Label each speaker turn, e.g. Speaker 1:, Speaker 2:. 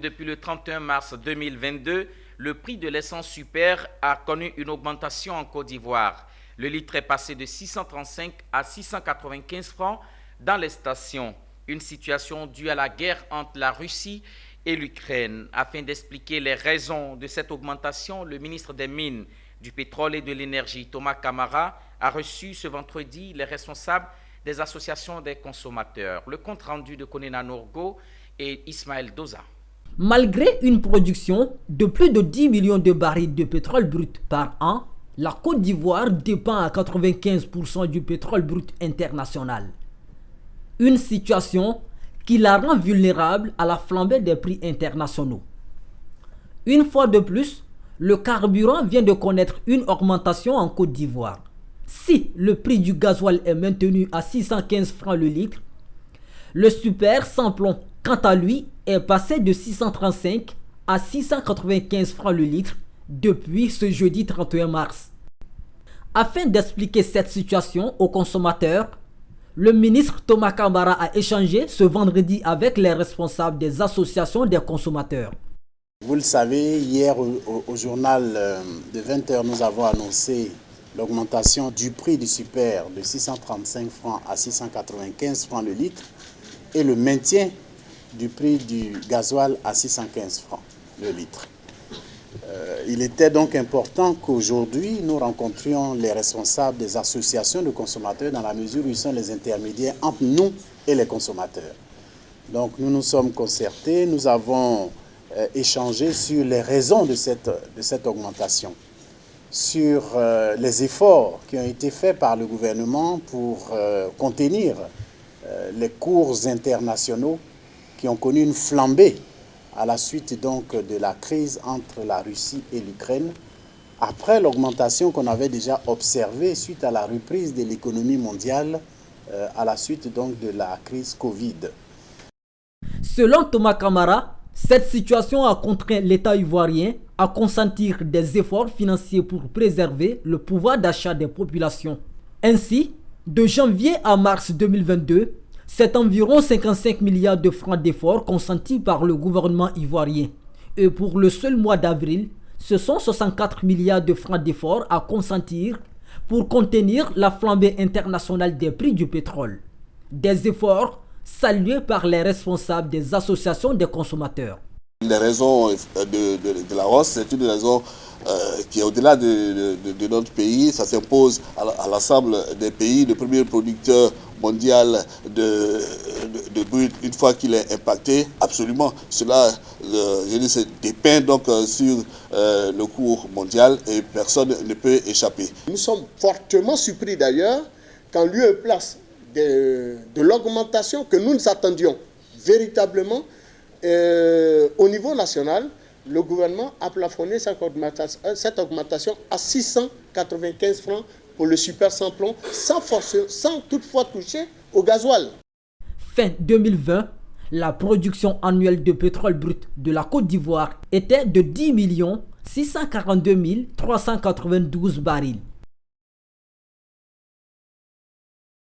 Speaker 1: Depuis le 31 mars 2022, le prix de l'essence super a connu une augmentation en Côte d'Ivoire. Le litre est passé de 635 à 695 francs dans les stations. Une situation due à la guerre entre la Russie et l'Ukraine. Afin d'expliquer les raisons de cette augmentation, le ministre des Mines, du Pétrole et de l'Énergie, Thomas Kamara, a reçu ce vendredi les responsables des associations des consommateurs. Le compte rendu de Konena Norgo et Ismaël Doza.
Speaker 2: Malgré une production de plus de 10 millions de barils de pétrole brut par an, la Côte d'Ivoire dépend à 95% du pétrole brut international. Une situation qui la rend vulnérable à la flambée des prix internationaux. Une fois de plus, le carburant vient de connaître une augmentation en Côte d'Ivoire. Si le prix du gasoil est maintenu à 615 francs le litre, le super sans plomb, quant à lui, est passé de 635 à 695 francs le litre depuis ce jeudi 31 mars. Afin d'expliquer cette situation aux consommateurs, le ministre Thomas Kamara a échangé ce vendredi avec les responsables des associations des consommateurs.
Speaker 3: Vous le savez, hier au journal de 20h, nous avons annoncé l'augmentation du prix du super de 635 francs à 695 francs le litre et le maintien du prix du gasoil à 615 francs le litre. Il était donc important qu'aujourd'hui nous rencontrions les responsables des associations de consommateurs dans la mesure où ils sont les intermédiaires entre nous et les consommateurs. Donc nous nous sommes concertés, nous avons échangé sur les raisons de cette augmentation, sur les efforts qui ont été faits par le gouvernement pour contenir les cours internationaux qui ont connu une flambée à la suite donc de la crise entre la Russie et l'Ukraine, après l'augmentation qu'on avait déjà observée suite à la reprise de l'économie mondiale à la suite donc de la crise Covid.
Speaker 2: Selon Thomas Kamara, cette situation a contraint l'État ivoirien à consentir des efforts financiers pour préserver le pouvoir d'achat des populations. Ainsi, de janvier à mars 2022, c'est environ 55 milliards de francs d'efforts consentis par le gouvernement ivoirien. Et pour le seul mois d'avril, ce sont 64 milliards de francs d'efforts à consentir pour contenir la flambée internationale des prix du pétrole. Des efforts salués par les responsables des associations des consommateurs.
Speaker 4: Les raisons de la hausse, c'est une raison qui est au-delà de notre pays. Ça s'impose à l'ensemble des pays. Le premier producteur mondial de brut, une fois qu'il est impacté, absolument, cela dépend donc sur le cours mondial et personne ne peut échapper.
Speaker 5: Nous sommes fortement surpris d'ailleurs qu'en lieu et place de l'augmentation que nous attendions véritablement au niveau national, le gouvernement a plafonné cette augmentation à 695 francs pour le super sans plomb, sans toutefois toucher au gasoil.
Speaker 2: Fin 2020, la production annuelle de pétrole brut de la Côte d'Ivoire était de 10 642 392 barils.